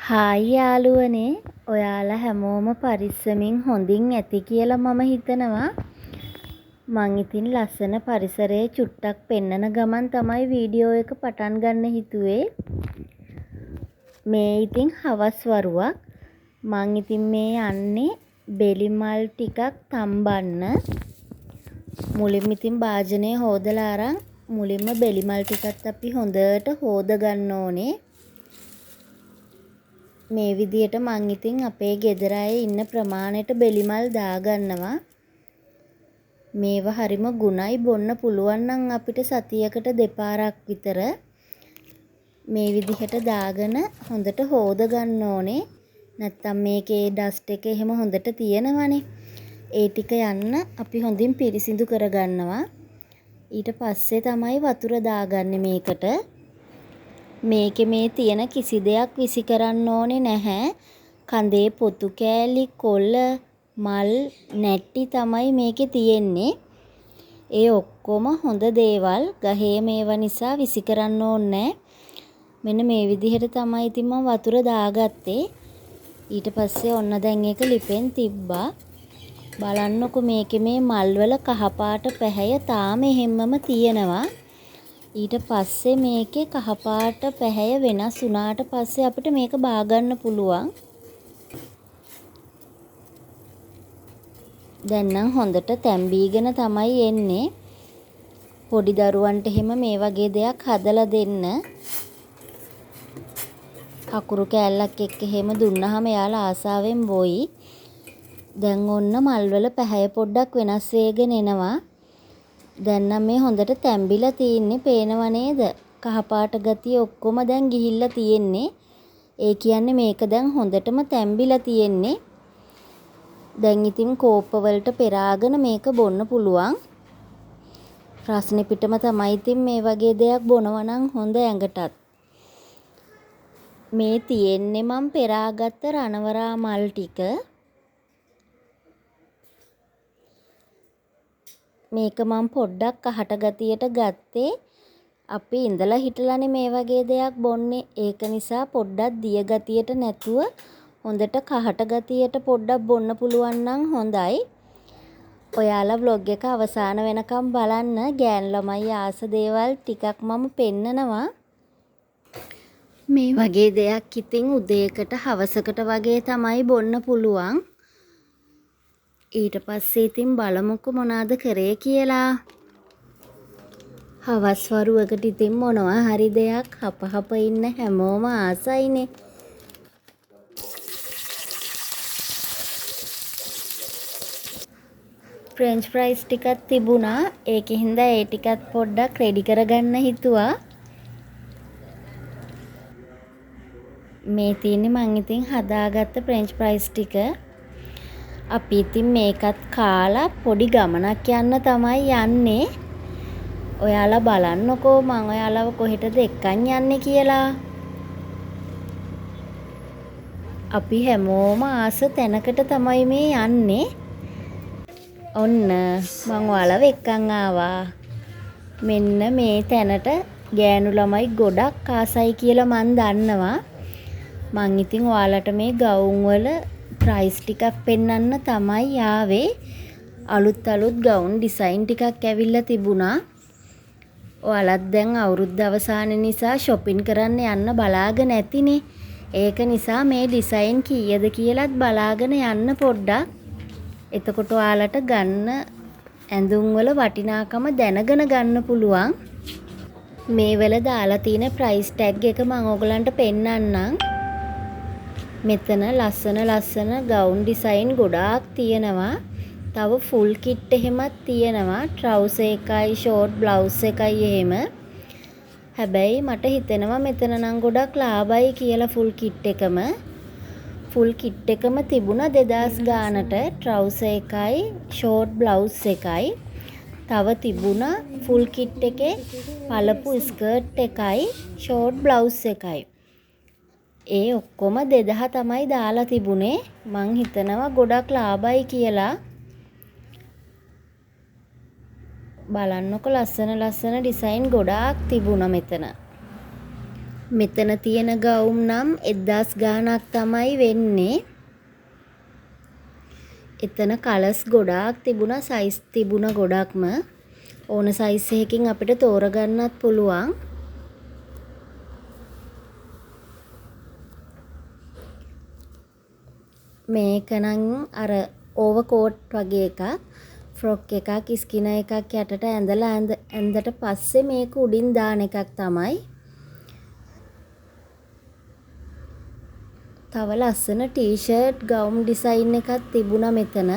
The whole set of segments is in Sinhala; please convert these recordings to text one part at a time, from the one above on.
හායි යාළුවනේ, ඔයාලා හැමෝම පරිස්සමින් හොඳින් ඇති කියලා මම හිතනවා. මං ඉතින් ලස්සන පරිසරයේ චුට්ටක් පෙන්නන ගමන් තමයි වීඩියෝ එක පටන් ගන්න හිතුවේ. මේ ඉතින් හවස් වරුවක්. මං ඉතින් මේ යන්නේ බෙලිමල් ටිකක් තම්බන්න. මුලින්ම ඉතින් භාජනය හොදලා අරන් මුලින්ම බෙලිමල් ටිකත් අපි හොඳට හොද ගන්න ඕනේ. මේ විදියට මං ඉතින් අපේ ගෙදර අය ඉන්න ප්‍රමාණයට බෙලිමල් දාගන්නවා. මේවා හරිම ගුණයි, බොන්න පුළුවන් නම් අපිට සතියකට දෙපාරක් විතර මේ විදිහට දාගෙන හොඳට හොද ගන්න ඕනේ. නැත්තම් මේකේ ඩස්ට් එක එහෙම හොඳට තියෙනවනේ. ඒ ටික යන්න අපි හොඳින් පිරිසිදු කරගන්නවා. ඊට පස්සේ තමයි වතුර දාගන්නේ මේකට. මේකේ මේ තියෙන කිසි දෙයක් විසි කරන්න ඕනේ නැහැ. කඳේ පොතු කෑලි, කොළ, මල්, නැට්ටි තමයි මේකේ තියෙන්නේ. ඒ ඔක්කොම හොඳ දේවල්. ගහේ මේවා නිසා විසි කරන්න ඕනේ. මෙන්න මේ විදිහට තමයි ඉතින් මම වතුර දාගත්තේ. ඊට පස්සේ ඔන්න දැන් ඒක ලිපෙන් තිබ්බා. බලන්නකො මේකේ මේ මල්වල කහපාට පැහැය තාම එහෙම්මම තියෙනවා. ඊට පස්සේ මේකේ කහපාට පැහැය වෙනස් වුණාට පස්සේ අපිට මේක බාගන්න පුළුවන්. දැන් නම් හොඳට තැම්බීගෙන තමයි එන්නේ. පොඩි දරුවන්ට එහෙම මේ වගේ දෙයක් හදලා දෙන්න. අකුරු කෑල්ලක් එක්ක එහෙම දුන්නාම එයාලා ආසාවෙන් බොයි. දැන් ඔන්න මල්වල පැහැය පොඩ්ඩක් වෙනස් වෙගෙන එනවා. දැන් නම් මේ හොඳට තැම්බිලා තින්නේ, පේනව නේද? කහපාට ගතිය ඔක්කොම දැන් ගිහිල්ලා තියෙන්නේ. ඒ කියන්නේ මේක දැන් හොඳටම තැම්බිලා තියෙන්නේ. දැන් ඉතින් කෝප්ප වලට පෙරාගෙන මේක බොන්න පුළුවන්. රස්නේ පිටම තමයි ඉතින් මේ වගේ දෙයක් බොනවා නම් හොඳ ඇඟටත්. මේ තියෙන්නේ මම පෙරාගත්ත රණවරා මල් ටික. මේක මම පොඩ්ඩක් කහට ගතියට ගත්තේ. අපි ඉඳලා හිටලානේ මේ වගේ දෙයක් බොන්නේ. ඒක නිසා පොඩ්ඩක් දිය ගතියට නැතුව හොඳට කහට ගතියට පොඩ්ඩක් බොන්න පුළුවන් නම් හොඳයි. ඔයාලා vlog එක අවසාන වෙනකම් බලන්න. ගෑන් ළමයි ආස දේවල් ටිකක් මම පෙන්නනවා. මේ වගේ දෙයක් ඉතින් උදේකට හවසකට වගේ තමයි බොන්න පුළුවන්. ඊට පස්සේ ඉතින් බලමුකෝ මොනවාද කරේ කියලා. හවස් වරුවකට ඉතින් මොනවා හරි දෙයක් හප ඉන්න හැමෝම ආසයිනේ. ෆ්‍රෙන්ච් ෆ්‍රයිස් ටිකක් තිබුණා. ඒකින්ද ඒ ටිකත් පොඩ්ඩක් රෙඩි කරගන්න හිතුවා. මේ තියෙන්නේ මං ඉතින් හදාගත්ත ෆ්‍රෙන්ච් ෆ්‍රයිස් ටික. අපි ඉතින් මේකත් කාලා පොඩි ගමනක් යන්න තමයි යන්නේ. ඔයාලා බලන්නකෝ මං ඔයාලව කොහෙටද එක්කන් යන්නේ කියලා. අපි හැමෝම ආස තැනකට තමයි මේ යන්නේ. ඔන්න මං ඔයාලව එක්කන් ආවා. මෙන්න මේ තැනට ගෑනු ළමයි ගොඩක් ආසයි කියලා මං දන්නවා. මං ඉතින් ඔයාලට මේ ගවුම් වල ප්‍රයිස් ටිකක් පෙන්වන්න තමයි ආවේ. අලුත් ගවුන් ඩිසයින් ටිකක් ඇවිල්ලා තිබුණා. ඔයාලත් දැන් අවුරුද්ද අවසාන නිසා shopping කරන්න යන්න බලාගෙන ඇතිනේ. ඒක නිසා මේ ඩිසයින් කීයද කියලාත් බලාගෙන යන්න පොඩ්ඩක්. එතකොට ඔයාලට ගන්න ඇඳුම් වල වටිනාකම දැනගෙන ගන්න පුළුවන්. මේ වල දාලා තියෙන ප්‍රයිස් ටැග් එක මම ඔයගලන්ට පෙන්නන්නම්. මෙතන ලස්සන ගවුන් ඩිසයින් ගොඩාක් තියෙනවා. තව ෆුල් කිට් එහෙමත් තියෙනවා. ට්‍රවුසර් එකයි ෂෝට් බ්ලවුස් එකයි එහෙම. හැබැයි මට හිතෙනවා මෙතන නම් ගොඩක් ලාභයි කියලා ෆුල් කිට් එකම. ෆුල් කිට් එකම තිබුණා 2000 ගානට ට්‍රවුසර් එකයි ෂෝට් බ්ලවුස් එකයි. තව තිබුණා ෆුල් කිට් එකේ පළපු ස්කර්ට් එකයි ෂෝට් බ්ලවුස් එකයි. ඒ ඔක්කොම 2000 තමයි දාලා තිබුණේ. මං හිතනවා ගොඩක් ලාභයි කියලා. බලන්නකො ලස්සන ඩිසයින් ගොඩාක් තිබුණා මෙතන. මෙතන තියෙන ගවුම් නම් 1000 ගාණක් තමයි වෙන්නේ. එතන කලර්ස් ගොඩාක් තිබුණා, සයිස් තිබුණා ගොඩක්ම. ඕන සයිස් එකකින් අපිට තෝරගන්නත් පුළුවන්. මේක නම් අර ඕවර්කෝට් වගේ එකක්, ෆ්‍රොක් එකක්, ස්කින එකක් යටට ඇඳලා ඇඳට පස්සේ මේක උඩින් දාන එකක් තමයි. තව ලස්සන ටී-ෂර්ට් ගවුම් ඩිසයින් එකක් තිබුණා මෙතන.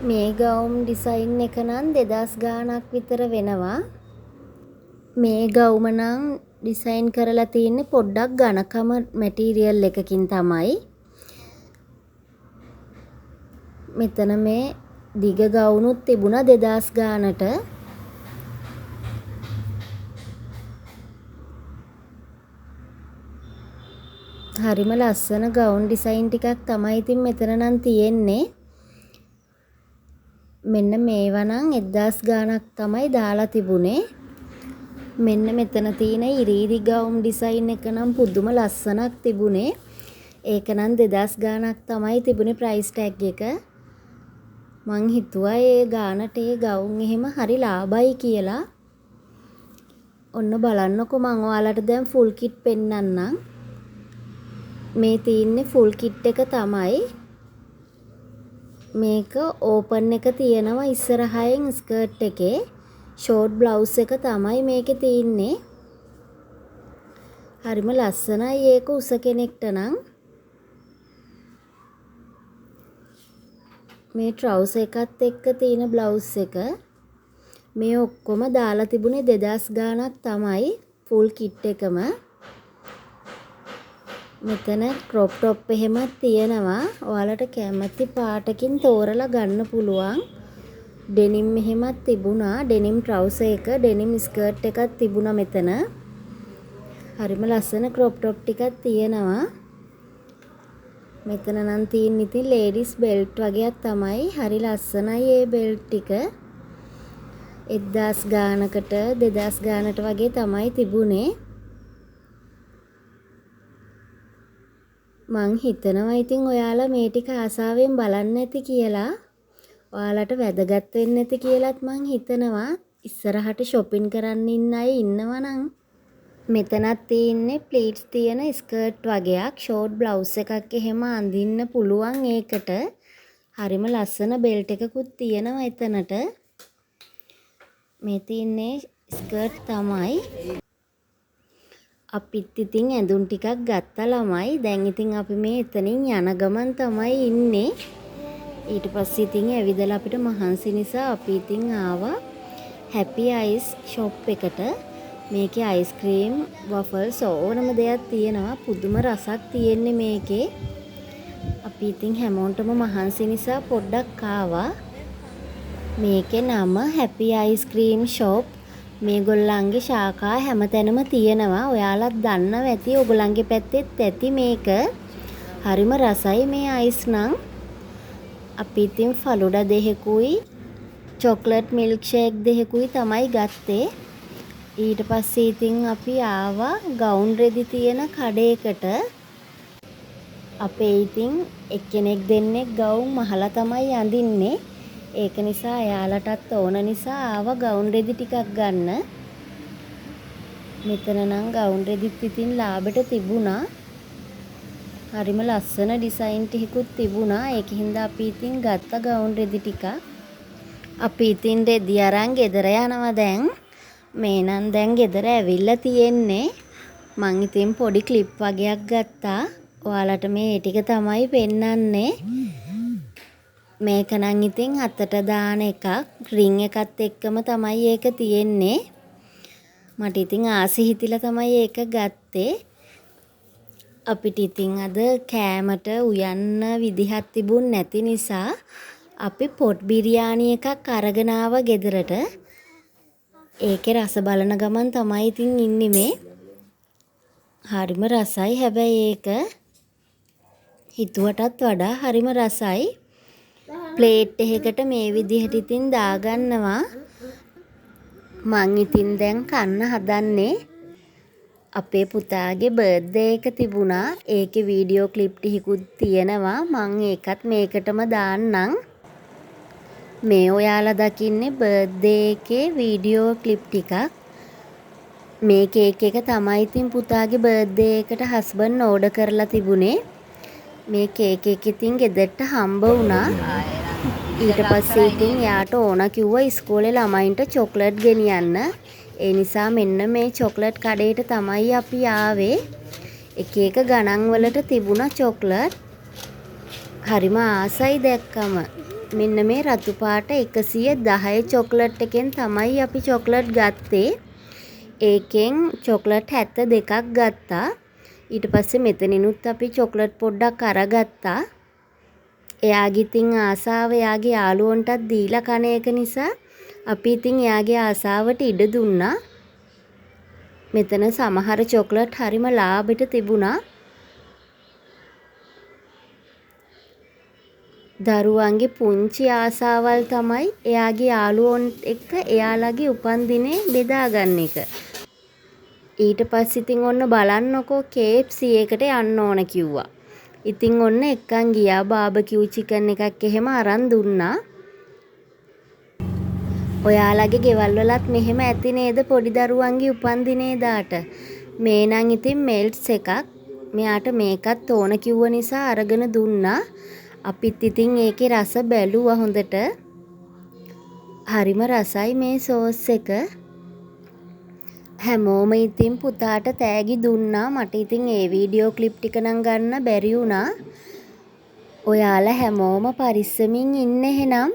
මේ ගවුම් ඩිසයින් එක නම් 2000 ගාණක් විතර වෙනවා. මේ ගවුම නම් ඩිසයින් කරලා තියෙන්නේ පොඩ්ඩක් ඝනකම මැටීරියල් එකකින් තමයි. මෙතන මේ දිග ගවුනුත් තිබුණා 2000 ගාණට. හරිම ලස්සන ගවුන් ඩිසයින් ටිකක් තමයි ඉතින් මෙතන නම් තියෙන්නේ. මෙන්න මේවා නම් 1000 ගාණක් තමයි දාලා තිබුණේ. මෙන්න මෙතන තියෙන ඉරීදි ගවුම් ඩිසයින් එක නම් පුදුම ලස්සනක් තිබුණේ. ඒක නම් 2000 ගාණක් තමයි තිබුණේ ප්‍රයිස් ටැග් එක. මං හිතුවා ඒ ගාණට ඒ ගවුම් එහෙම හරි ලාභයි කියලා. ඔන්න බලන්නකෝ මං ඔයාලට දැන් ෆුල් කිට් පෙන්නන්නම්. මේ තියෙන්නේ ෆුල් කිට් එක තමයි. මේක ඕපන් එක තියෙනවා ඉස්සරහින් ස්කර්ට් එකේ. ෂෝට් බ්ලවුස් එක තමයි මේකේ තියෙන්නේ. හරිම ලස්සනයි ඒක උස කෙනෙක්ට නම්. මේ ට්‍රවුස් එකත් එක්ක තියෙන බ්ලවුස් එක. මේ ඔක්කොම දාලා තිබුණේ 2000 ගාණක් තමයි ෆුල් කිට් එකම. මෙතන ක්‍රොප් টොප් එහෙමත් තියෙනවා. ඔයාලට කැමති පාටකින් තෝරලා ගන්න පුළුවන්. ඩෙනිම් එහෙමත් තිබුණා. ඩෙනිම් ට්‍රවුසර් එක, ඩෙනිම් ස්කර්ට් එකක් තිබුණා මෙතන. හරිම ලස්සන ක්‍රොප් টොප් ටිකක් තියෙනවා. මෙතන නම් තියෙන්නේ ඉතින් ලේඩිස් බෙල්ට් වගේක් තමයි. හරි ලස්සනයි මේ බෙල්ට් ටික. 1000 ගානකට 2000 ගානට වගේ තමයි තිබුණේ. මං හිතනවා ඉතින් ඔයාලා මේ ටික ආසාවෙන් බලන්න ඇති කියලා. ඔයාලට වැදගත් වෙන්න ඇති කියලාත් මං හිතනවා. ඉස්සරහට shopping කරන්න ඉන්න අය ඉන්නවා නම් මෙතනත් තියෙන්නේ ප්ලීට්ස් තියෙන ස්කර්ට් වගේක්, ෂෝට් බ්ලවුස් එකක් එහෙම අඳින්න පුළුවන් ඒකට. හරිම ලස්සන බෙල්ට් එකකුත් තියෙනවා එතනට. මේ තියෙන්නේ ස්කර්ට් තමයි. අපිත් ඉතින් ඇඳුම් ටිකක් ගත්තා ළමයි. දැන් ඉතින් අපි මේ එතනින් යන ගමන් තමයි ඉන්නේ. ඊට පස්සේ ඉතින් ඇවිදලා අපිට මහන්සි නිසා අපි ඉතින් ආවා හැපි අයිස් ෂොප් එකට. මේකේ අයිස්ක්‍රීම්, වෆල්ස් ඕනම දෙයක් තියෙනවා. පුදුම රසක් තියෙන්නේ මේකේ. අපි ඉතින් හැමෝටම මහන්සි නිසා පොඩ්ඩක් ආවා. මේකේ නම හැපි අයිස්ක්‍රීම් ෂොප්. මේගොල්ලන්ගේ ශාඛා හැමතැනම තියෙනවා. ඔයාලත් දන්නව ඇති. ඔයගොල්ලන්ගේ පැත්තෙත් ඇති මේක. හරිම රසයි මේ අයිස් නම්. අපි ඉතින් ෆලුඩා දෙකකුයි චොක්ලට් මිල්ක් ෂේක් දෙකකුයි තමයි ගත්තේ. ඊට පස්සේ ඉතින් අපි ආවා ගවුන් රෙදි තියෙන කඩේකට. අපේ ඉතින් එක්කෙනෙක් දෙන්නෙක් ගවුම් මහලා තමයි අඳින්නේ. ඒක නිසා එයාලටත් ඕන නිසා ආවා ගවුන් රෙදි ටිකක් ගන්න. මෙතන නම් ගවුන් රෙදිත් ඉතින් ලාභෙට තිබුණා. හරිම ලස්සන ඩිසයින් ටිකකුත් තිබුණා. ඒකින්ද අපි ඉතින් ගත්ත ගවුන් රෙදි ටික. අපි ඉතින් රෙදි අරන් ගෙදර යනවා දැන්. මේ නම් දැන් ගෙදර ඇවිල්ලා තියෙන්නේ. මං ඉතින් පොඩි ක්ලිප් වගේක් ගත්තා. ඔයාලට මේ ටික තමයි පෙන්නන්නේ. මේක නම් ඉතින් අතට දාන එකක්. රින් එකත් එක්කම තමයි ඒක තියෙන්නේ. මට ඉතින් ආසි හිතිලා තමයි ඒක ගත්තේ. අපිට ඉතින් අද කෑමට උයන්න විදිහක් තිබුණ නැති නිසා අපි පොට් බිරියානි එකක් අරගෙන ආවා ගෙදරට. ඒකේ රස බලන ගමන් තමයි ඉතින් ඉන්නේ මේ. හරිම රසයි හැබැයි ඒක හිතුවටත් වඩා හරිම රසයි. ප්ලේට් එකකට මේ විදිහට ඉතින් දාගන්නවා. මං ඉතින් දැන් කන්න හදන්නේ. අපේ පුතාගේ බර්ත්ඩේ එක තිබුණා. ඒකේ වීඩියෝ ක්ලිප් ටිකකුත් තියෙනවා. මං ඒකත් මේකටම දාන්නම්. මේ ඔයාලා දකින්නේ බර්ත්ඩේ එකේ වීඩියෝ ක්ලිප් ටිකක්. මේ කේක් එක තමයි ඉතින් පුතාගේ බර්ත්ඩේ එකට හස්බන්ඩ් ඕඩර් කරලා තිබුණේ. මේ කේක් එක ඉතින් ගෙදරට හම්බ වුණා. ඊට පස්සේ ඉතින් යාට ඕන කිව්වා ඉස්කෝලේ ළමයින්ට චොක්ලට් ගෙනියන්න. ඒ නිසා මෙන්න මේ චොක්ලට් කඩේට තමයි අපි ආවේ. එක එක ගණන් වලට තිබුණා චොක්ලට්. හරිම ආසයි දැක්කම. මෙන්න මේ රතු පාට 110 චොක්ලට් එකෙන් තමයි අපි චොක්ලට් ගත්තේ. ඒකෙන් චොක්ලට් 72ක් ගත්තා. ඊට පස්සේ මෙතනිනුත් අපි චොක්ලට් පොඩ්ඩක් අරගත්තා. එයාගේ ඉතින් ආසාව එයාගේ යාළුවන්ටත් දීලා කන එක නිසා අපි ඉතින් එයාගේ ආසාවට ඉඩ දුන්නා. මෙතන සමහර චොක්ලට් හරිම ලාභෙට තිබුණා. දරුවන්ගේ පුංචි ආසාවල් තමයි එයාගේ යාළුවොන් එක්ක එයාලගේ උපන්දිනේ බෙදාගන්න එක. ඊට පස්සේ ඉතින් ඔන්න බලන්නකෝ KFC එකට යන්න ඕන කිව්වා. ඉතින් ඔන්න එක්කන් ගියා බාබකියු චිකන් එකක් එහෙම අරන් දුන්නා. ඔයාලගේ ගෙවල් වලත් මෙහෙම ඇති නේද පොඩි දරුවන්ගේ උපන්දිනේ දාට. මේ නම් ඉතින් මෙල්ට්ස් එකක්. මෙයාට මේකත් ඕන කිව්ව නිසා අරගෙන දුන්නා. අපිත් ඉතින් ඒකේ රස බැලුවා හොඳට. හරිම රසයි මේ සෝස් එක. හැමෝම ඉතින් පුතාට තෑගි දුන්නා. මට ඉතින් ඒ වීඩියෝ ක්ලිප් ටික නම් ගන්න බැරි වුණා. ඔයාලා හැමෝම පරිස්සමින් ඉන්න එහෙනම්.